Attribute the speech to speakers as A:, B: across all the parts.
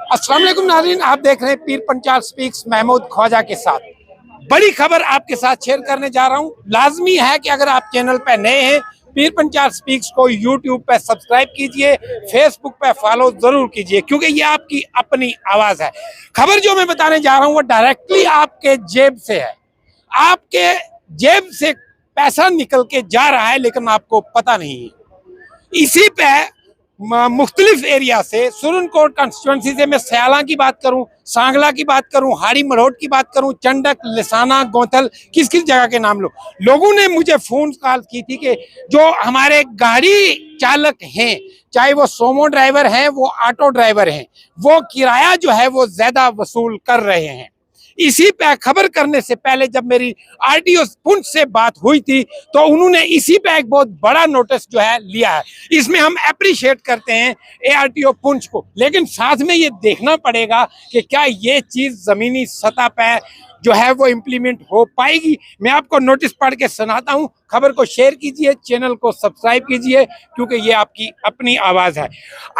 A: अस्सलाम वालेकुम नाज़रीन, आप देख रहे हैं पीर पंचाल स्पीक्स महमूद ख्वाजा के साथ। बड़ी खबर आपके साथ शेयर करने जा रहा हूं। लाजमी है कि अगर आप चैनल पर नए हैं, पीर पंचाल स्पीक्स को यूट्यूब पे सब्सक्राइब कीजिए, फेसबुक पे फॉलो जरूर कीजिए, क्योंकि ये आपकी अपनी आवाज है। खबर जो मैं बताने जा रहा हूं वो डायरेक्टली आपके जेब से है। आपके जेब से पैसा निकल के जा रहा है लेकिन आपको पता नहीं है। इसी पे मुख्तलिफ एरिया से सुरनकोट कॉन्स्टिट्यूंसी से मैं सयाला की बात करूं, सांगला की बात करूं, हाड़ी मरोट की बात करूं, चंडक, लिसाना, गोथल, किस किस जगह के नाम लो। लोगों ने मुझे फोन कॉल की थी कि जो हमारे गाड़ी चालक हैं, चाहे वो सोमो ड्राइवर हैं, वो ऑटो ड्राइवर हैं, वो किराया जो है वो ज्यादा वसूल कर रहे हैं। इसी पे खबर करने से पहले जब मेरी आरटीओ पुंछ से बात हुई थी तो उन्होंने इसी पे एक बहुत बड़ा नोटिस जो है लिया है। इसमें हम अप्रिशिएट करते हैं एआरटीओ पुंछ को, लेकिन साथ में ये देखना पड़ेगा कि क्या ये चीज जमीनी सतह पे जो है वो इम्प्लीमेंट हो पाएगी। मैं आपको नोटिस पढ़ के सुनाता हूँ। खबर को शेयर कीजिए, चैनल को सब्सक्राइब कीजिए, क्योंकि ये आपकी अपनी आवाज है।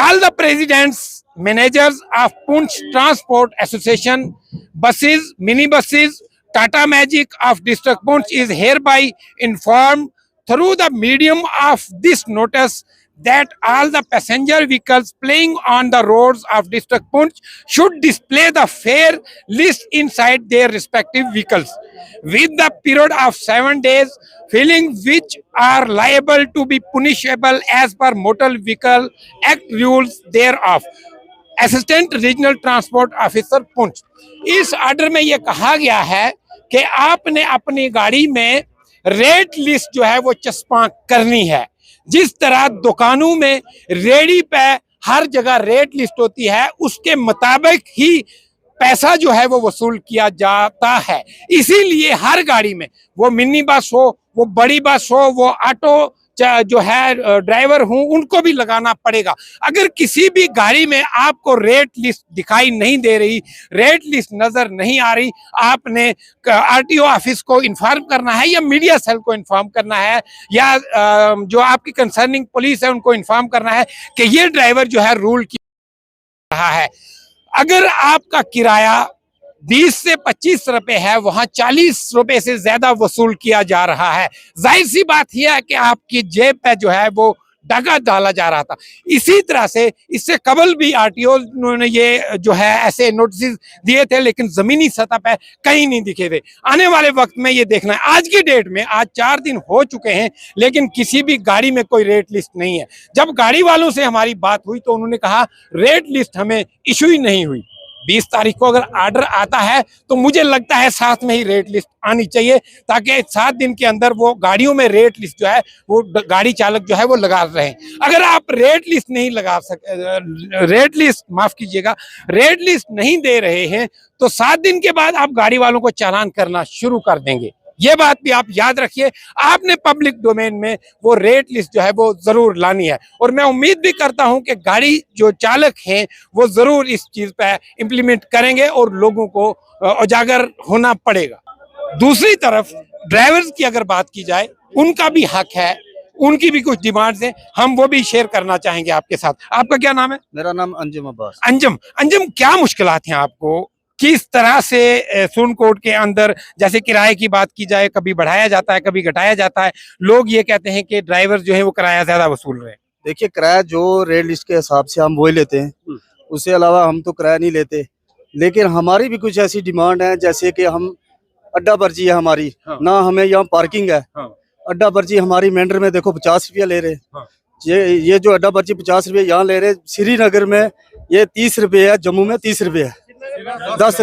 A: All the presidents managers of Poonch Transport Association, buses, mini buses, Tata Magic of District Poonch is hereby informed through the medium of this notice that all the passenger vehicles plying on the roads of District Poonch should display the fare list inside their respective vehicles with the period of 7 days, filling which are liable to be punishable as per Motor Vehicle Act rules thereof. Assistant regional transport officer Poonch. इस order में यह कहा गया है कि आपने अपनी गाड़ी में रेट लिस्ट जो है वो चस्पा करनी है। जिस तरह दुकानों में रेडी पे हर जगह रेट लिस्ट होती है, उसके मुताबिक ही पैसा जो है वो वसूल किया जाता है। इसीलिए हर गाड़ी में, वो मिनी बस हो, वो बड़ी बस हो, वो ऑटो जो है ड्राइवर हूं, उनको भी लगाना पड़ेगा। अगर किसी भी गाड़ी में आपको रेट लिस्ट दिखाई नहीं दे रही, रेट लिस्ट नजर नहीं आ रही, आपने आरटीओ ऑफिस को इन्फॉर्म करना है या मीडिया सेल को इन्फॉर्म करना है या जो आपकी कंसर्निंग पुलिस है उनको इन्फॉर्म करना है कि ये ड्राइवर जो है रूल किया रहा है। अगर आपका किराया 20 से 25 रुपए है, वहां 40 रुपए से ज्यादा वसूल किया जा रहा है। जाहिर सी बात यह है कि आपकी जेब पे जो है वो डाका डाला जा रहा था। इसी तरह से इससे कबल भी आरटीओ ने ये जो है ऐसे नोटिस दिए थे, लेकिन जमीनी सतह पे कहीं नहीं दिखे थे। आने वाले वक्त में ये देखना है। आज की डेट में आज 4 दिन हो चुके हैं, लेकिन किसी भी गाड़ी में कोई रेट लिस्ट नहीं है। जब गाड़ी वालों से हमारी बात हुई तो उन्होंने कहा रेट लिस्ट हमें इशू ही नहीं हुई। 20 तारीख को अगर ऑर्डर आता है तो मुझे लगता है साथ में ही रेट लिस्ट आनी चाहिए, ताकि 7 दिन के अंदर वो गाड़ियों में रेट लिस्ट जो है वो गाड़ी चालक जो है वो लगा रहे हैं। अगर आप रेट लिस्ट नहीं लगा रेट लिस्ट नहीं दे रहे हैं तो 7 दिन के बाद आप गाड़ी वालों को चालान करना शुरू कर देंगे। ये बात भी आप याद रखिए। आपने पब्लिक डोमेन में वो रेट लिस्ट जो है वो जरूर लानी है, और मैं उम्मीद भी करता हूं कि गाड़ी जो चालक हैं वो जरूर इस चीज पे इम्प्लीमेंट करेंगे और लोगों को उजागर होना पड़ेगा। दूसरी तरफ ड्राइवर्स की अगर बात की जाए, उनका भी हक है, उनकी भी कुछ डिमांड्स हैं, हम वो भी शेयर करना चाहेंगे आपके साथ। आपका क्या नाम है?
B: मेरा नाम अंजुम अब्बास।
A: अंजुम, क्या मुश्किलात हैं आपको? किस तरह से सुरनकोट के अंदर, जैसे किराए की बात की जाए, कभी बढ़ाया जाता है, कभी घटाया जाता है, लोग ये कहते हैं कि ड्राइवर जो है वो किराया ज्यादा वसूल रहे हैं।
B: देखिए, किराया जो रेट लिस्ट के हिसाब से हम वही लेते हैं, उससे अलावा हम तो किराया नहीं लेते। लेकिन हमारी भी कुछ ऐसी डिमांड है, जैसे कि हम अड्डा पर्ची है हमारी। हाँ। ना हमें यहाँ पार्किंग है। हाँ। अड्डा पर्ची हमारी मेंढर में देखो 50 रुपया ले रहे। हाँ। ये जो अड्डा पर्ची 50 रुपये यहाँ ले रहे, श्रीनगर में ये 30 रुपये है, जम्मू में 30 रुपये है, 10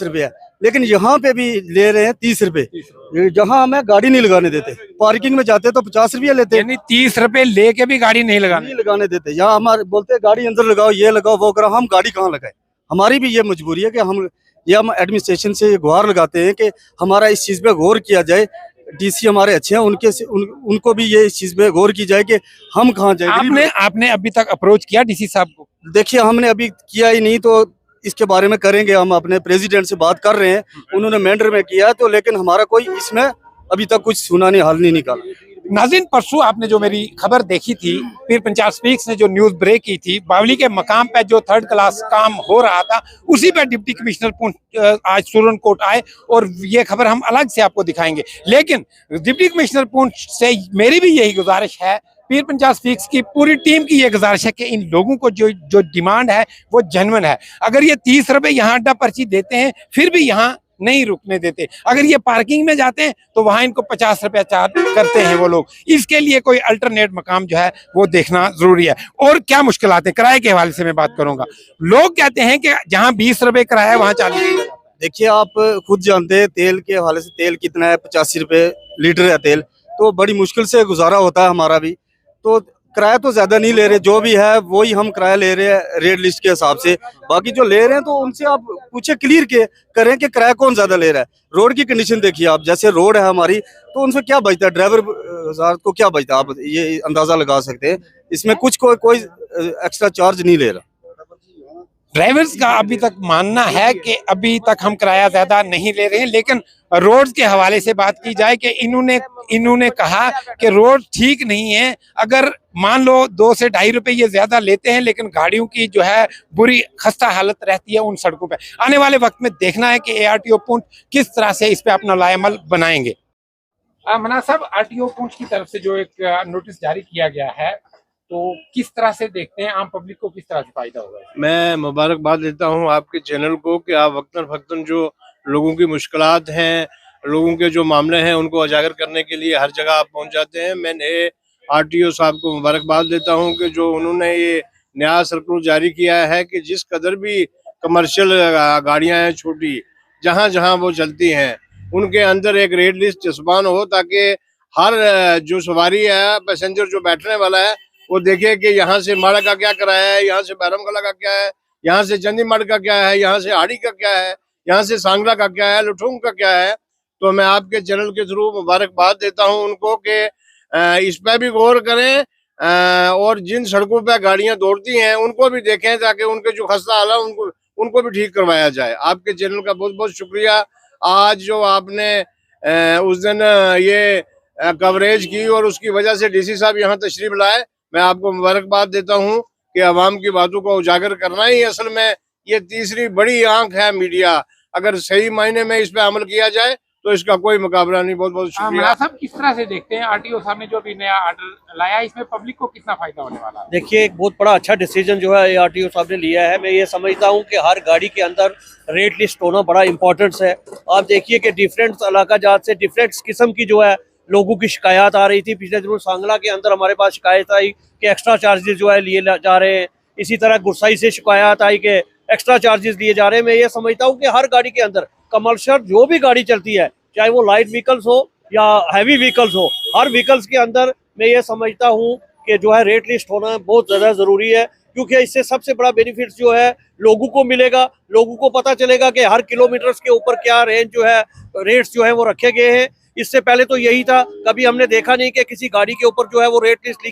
B: रुपये, लेकिन यहाँ पे भी ले रहे हैं 30 रुपये। जहाँ हमें गाड़ी नहीं लगाने देते, पार्किंग में जाते तो 50 रुपये लेते हैं।
A: 30 रुपये लेके भी गाड़ी नहीं लगाने
B: देते। यहाँ हमारे बोलते हैं गाड़ी अंदर लगाओ, ये लगाओ, वो करो। हम गाड़ी कहाँ लगाए? हमारी भी ये मजबूरी है कि हम एडमिनिस्ट्रेशन से गुहार लगाते हैं कि हमारा इस चीज पे गौर किया जाए। डीसी हमारे अच्छे हैं, उनको भी ये इस चीज पे गौर की जाए कि हम कहाँ जाए।
A: आपने अभी तक अप्रोच किया डीसी साहब को?
B: देखिए, हमने अभी किया ही नहीं, तो इसके बारे में करेंगे। हम अपने प्रेसिडेंट से बात कर रहे हैं, उन्होंने मेंढर में किया तो, लेकिन हमारा कोई इसमें अभी तक कुछ सुना नहीं, हल नहीं निकाला।
A: नाज़रीन, परसों आपने जो मेरी खबर देखी थी, पीर पंचाल स्पीक्स ने जो न्यूज़ ब्रेक की थी, बावली के मकाम पे जो 3rd क्लास काम हो रहा था, उसी पे डिप्टी कमिश्नर पुंछ आज सुरनकोट आए और ये खबर हम अलग से आपको दिखाएंगे। लेकिन डिप्टी कमिश्नर पुंछ से मेरी भी यही गुजारिश है, पीर पंचाल स्पीक्स की पूरी टीम की ये गुजारिश है कि इन लोगों को जो डिमांड है वो जेन्युइन है। अगर ये 30 रुपए यहाँ अड्डा पर्ची देते हैं, फिर भी यहाँ नहीं रुकने देते। अगर ये पार्किंग में जाते हैं तो वहां इनको 50 रुपया चार्ज करते हैं वो लोग। इसके लिए कोई अल्टरनेट मकाम जो है वो देखना जरूरी है। और क्या मुश्किलात है, किराए के हवाले से मैं बात करूंगा। लोग कहते हैं कि जहां 20 रुपए किराया है वहां 40।
B: देखिए, आप खुद जानते हैं तेल के हवाले से, तेल कितना है, 85 रुपए लीटर है तेल, तो बड़ी मुश्किल से गुजारा होता है हमारा भी। तो किराया तो ज्यादा नहीं ले रहे, जो भी है वही हम किराया ले रहे हैं रेट लिस्ट के हिसाब से। बाकी जो ले रहे हैं तो उनसे आप पूछे, क्लियर के करें कि किराया कौन ज्यादा ले रहा है। रोड की कंडीशन देखिए आप, जैसे रोड है हमारी, तो उनसे क्या बचता है, ड्राइवर को क्या बचता है, आप ये अंदाजा लगा सकते हैं। इसमें कुछ कोई एक्स्ट्रा चार्ज नहीं ले रहा।
A: ड्राइवर्स का अभी तक मानना है कि अभी तक हम किराया ज्यादा नहीं ले रहे हैं, लेकिन रोड के हवाले से बात की जाए कि इन्होंने कहा कि रोड ठीक नहीं है। अगर मान लो 2 से 2.5 रुपए ये ज्यादा लेते हैं, लेकिन गाड़ियों की जो है बुरी खस्ता हालत रहती है उन सड़कों पे। आने वाले वक्त में देखना है कि ARTO पुंछ किस तरह से इस पे अपना लाएमल बनाएंगे। मना साहब, RTO पुंछ की तरफ से जो एक नोटिस जारी किया गया है, तो किस तरह से देखते हैं, आम पब्लिक को किस तरह से फायदा होगा?
C: मैं मुबारकबाद देता हूं आपके चैनल को कि आप वक्तन फक्तन जो लोगों की मुश्किलात हैं, लोगों के जो मामले हैं, उनको उजागर करने के लिए हर जगह आप पहुंच जाते हैं। मैं नए RTO साहब को मुबारकबाद देता हूं कि जो उन्होंने ये नया सर्कुलर जारी किया है कि जिस कदर भी कमर्शियल गाड़ियां हैं छोटी, जहां जहां वो चलती हैं, उनके अंदर एक रेट लिस्ट चस्पान हो, ताकि हर जो सवारी है, पैसेंजर जो बैठने वाला है, वो देखे कि यहाँ से माड़ा का क्या किराया है, यहाँ से बैरमगला का क्या है, यहाँ से चंदीमढ़ का क्या है, यहाँ से हाड़ी का क्या है, यहाँ से सांगला का क्या है, लुठुंग का क्या है। तो मैं आपके चैनल के थ्रू मुबारकबाद देता हूँ उनको कि इस पे भी गौर करें और जिन सड़कों पे गाड़ियां दौड़ती हैं उनको भी देखें, ताकि उनके जो खस्ता हाल है उनको भी ठीक करवाया जाए। आपके चैनल का बहुत बहुत शुक्रिया। आज जो आपने उस दिन ये कवरेज की और उसकी वजह से DC साहब यहाँ तशरीफ लाए, मैं आपको मुबारकबाद देता हूँ कि अवाम की बातों को उजागर करना ही असल में ये तीसरी बड़ी आंख है मीडिया। अगर सही मायने में इस पे अमल किया जाए तो इसका कोई मुकाबला नहीं। बहुत बहुत शुक्रिया।
A: साहब, किस तरह से देखते हैं RTO साहब ने जो भी नया आर्डर लाया, इसमें पब्लिक को कितना फायदा होने वाला है?
D: देखिए, एक बहुत बड़ा अच्छा डिसीजन जो है ARTO साहब ने लिया है। मैं ये समझता हूँ कि हर गाड़ी के अंदर रेट लिस्ट होना बड़ा इंपॉर्टेंट है। आप देखिए कि डिफरेंट इलाका जात से डिफरेंट किस्म की जो है लोगों की शिकायत आ रही थी। पिछले दिनों सांगला के अंदर हमारे पास शिकायत आई कि एक्स्ट्रा चार्जेस जो है लिए जा रहे हैं। इसी तरह गुरसाई से शिकायत आई कि एक्स्ट्रा चार्जेस लिए जा रहे हैं। मैं ये समझता हूँ कि हर गाड़ी के अंदर, कमर्शियल जो भी गाड़ी चलती है, चाहे वो लाइट व्हीकल्स हो या हैवी व्हीकल्स हो, हर व्हीकल्स के अंदर मैं ये समझता हूँ कि जो है रेट लिस्ट होना बहुत ज़्यादा ज़रूरी है। क्योंकि इससे सबसे बड़ा बेनिफिट जो है लोगों को मिलेगा। लोगों को पता चलेगा कि हर किलोमीटर्स के ऊपर क्या रेंज जो है, रेट्स जो है वो रखे गए हैं। इससे पहले तो यही था, कभी हमने देखा नहीं कि किसी गाड़ी के ऊपर जो है वो रेट लिस्ट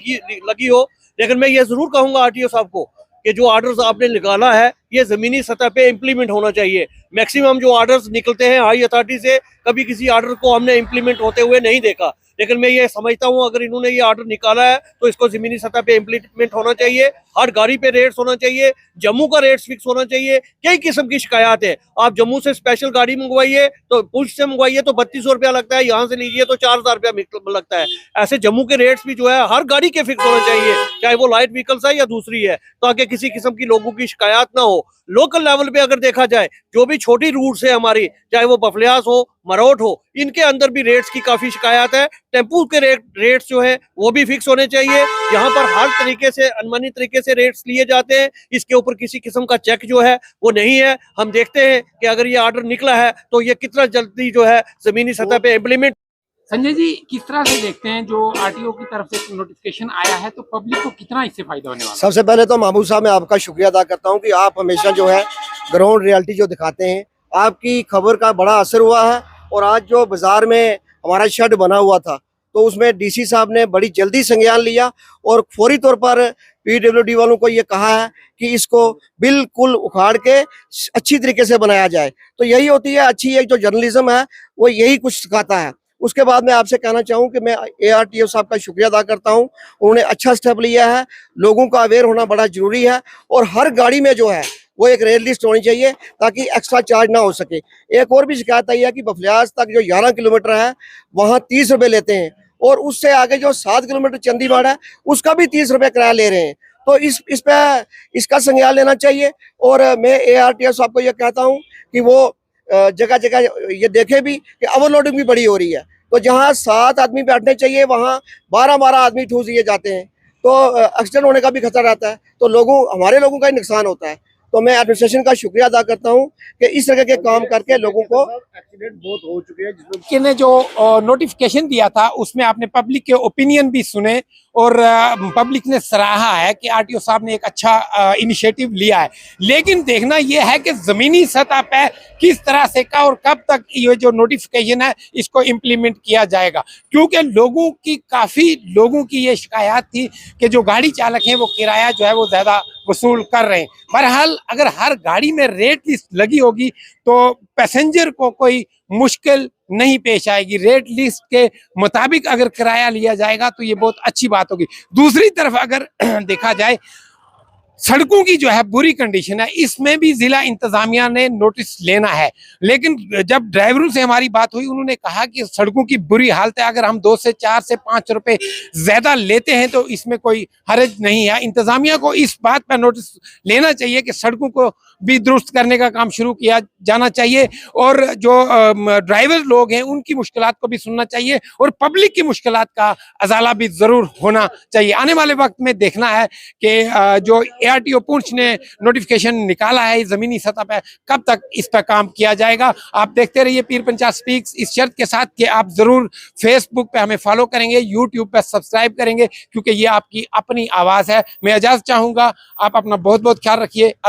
D: लगी हो। लेकिन मैं ये जरूर कहूंगा RTO साहब को कि जो ऑर्डर्स आपने निकाला है ये जमीनी सतह पे इम्प्लीमेंट होना चाहिए। मैक्सिमम जो ऑर्डर्स निकलते हैं हाई अथॉरिटी से, कभी किसी ऑर्डर को हमने इम्प्लीमेंट होते हुए नहीं देखा। लेकिन मैं ये समझता हूँ अगर इन्होंने ये ऑर्डर निकाला है तो इसको जमीनी सतह पे इम्प्लीमेंट होना चाहिए। हर गाड़ी पे रेट्स होना चाहिए, जम्मू का रेट्स फिक्स होना चाहिए। कई किस्म की शिकायत है, आप जम्मू से स्पेशल गाड़ी मंगवाइए तो पुंछ से मंगवाइए तो 3200 रुपया लगता है, यहाँ से लीजिए तो 4000 रुपया लगता है। ऐसे जम्मू के रेट्स भी जो है हर गाड़ी के फिक्स होना चाहिए, चाहे वो लाइट व्हीकल्स है या दूसरी है, ताकि किसी किस्म की लोगों की शिकायत ना हो। लोकल लेवल पे अगर देखा जाए, जो भी छोटी रूट्स है हमारी, चाहे वो बफलियास हो, मरोट हो, इनके अंदर भी रेट्स की काफी शिकायत है। टेम्पू के रेट्स जो है वो भी फिक्स होने चाहिए। यहाँ पर हर तरीके से अनमनी तरीके से रेट्स लिए जाते हैं, इसके ऊपर किसी किस्म का चेक जो है वो नहीं है। हम देखते हैं कि अगर ये ऑर्डर निकला है तो ये कितना जल्दी जो है जमीनी सतह पे इम्प्लीमेंट।
A: संजय जी, किस तरह से देखते हैं जो RTO की तरफ से नोटिफिकेशन आया है, तो पब्लिक को कितना इससे फायदा होने वाला है?
E: सबसे पहले तो महबूब साहब मैं आपका शुक्रिया अदा करता हूं कि आप हमेशा जो है ग्राउंड रियलिटी जो दिखाते हैं, आपकी खबर का बड़ा असर हुआ है। और आज जो बाजार में हमारा शेड बना हुआ था तो उसमें DC साहब ने बड़ी जल्दी संज्ञान लिया और फौरी तौर पर PWD वालों को ये कहा है कि इसको बिल्कुल उखाड़ के अच्छी तरीके से बनाया जाए। तो यही होती है अच्छी एक जो जर्नलिज्म है, वो यही कुछ सिखाता है। उसके बाद मैं आपसे कहना चाहूँ कि मैं ARTO साहब का शुक्रिया अदा करता हूँ। उन्होंने अच्छा स्टेप लिया है, लोगों का अवेयर होना बड़ा जरूरी है और हर गाड़ी में जो है वो एक रेड लिस्ट होनी चाहिए ताकि एक्स्ट्रा चार्ज ना हो सके। एक और भी शिकायत आई है कि बफलियाज तक जो 11 किलोमीटर है वहाँ 30 रुपये लेते हैं और उससे आगे जो 7 किलोमीटर चंडीगढ़ है उसका भी 30 रुपये किराया ले रहे हैं। तो इस पे इसका संज्ञान लेना चाहिए। और मैं ARTO साहब को ये कहता हूँ कि वो जगह जगह ये देखे भी कि ओवरलोडिंग भी बड़ी हो रही है। तो जहाँ 7 आदमी बैठने चाहिए वहाँ 12 आदमी ठूस दिए जाते हैं, तो एक्सीडेंट होने का भी खतरा रहता है, तो हमारे लोगों का ही नुकसान होता है। तो मैं एडमिनिस्ट्रेशन का शुक्रिया अदा करता हूँ कि इस तरह के काम करके लोगों को
C: एक्सीडेंट बहुत हो चुके हैं जिसमें
A: कि ने जो नोटिफिकेशन दिया था उसमें आपने पब्लिक के ओपिनियन भी सुने और पब्लिक ने सराहा है कि RTO साहब ने एक अच्छा इनिशिएटिव लिया है। लेकिन देखना यह है कि ज़मीनी सतह पे किस तरह से का और कब तक ये जो नोटिफिकेशन है इसको इम्प्लीमेंट किया जाएगा, क्योंकि काफ़ी लोगों की ये शिकायत थी कि जो गाड़ी चालक हैं वो किराया जो है वो ज़्यादा वसूल कर रहे हैं। बहरहाल अगर हर गाड़ी में रेट लिस्ट लगी होगी तो पैसेंजर को कोई मुश्किल नहीं पेश आएगी। रेट लिस्ट के मुताबिक अगर किराया लिया जाएगा तो ये बहुत अच्छी बात होगी। दूसरी तरफ अगर देखा जाए सड़कों की जो है बुरी कंडीशन है, इसमें भी जिला इंतजामिया ने नोटिस लेना है। लेकिन जब ड्राइवरों से हमारी बात हुई उन्होंने कहा कि सड़कों की बुरी हालत है, अगर हम 2 से 4 से 5 रुपए ज्यादा लेते हैं तो इसमें कोई हर्ज नहीं है। इंतजामिया को इस बात पर नोटिस लेना चाहिए कि सड़कों को भी दुरुस्त करने का काम शुरू किया जाना चाहिए और जो ड्राइवर लोग हैं उनकी मुश्किलात को भी सुनना चाहिए और पब्लिक की मुश्किलात का अजाला भी जरूर होना चाहिए। आने वाले वक्त में देखना है कि जो ARTO पुंछ ने नोटिफिकेशन निकाला है जमीनी सतह पर कब तक इस पर काम किया जाएगा। आप देखते रहिए पीर पंचाल स्पीक्स, इस शर्त के साथ कि आप जरूर फेसबुक पे हमें फॉलो करेंगे, यूट्यूब पे सब्सक्राइब करेंगे, क्योंकि ये आपकी अपनी आवाज है। मैं इजाजत चाहूंगा, आप अपना बहुत बहुत ख्याल रखिए।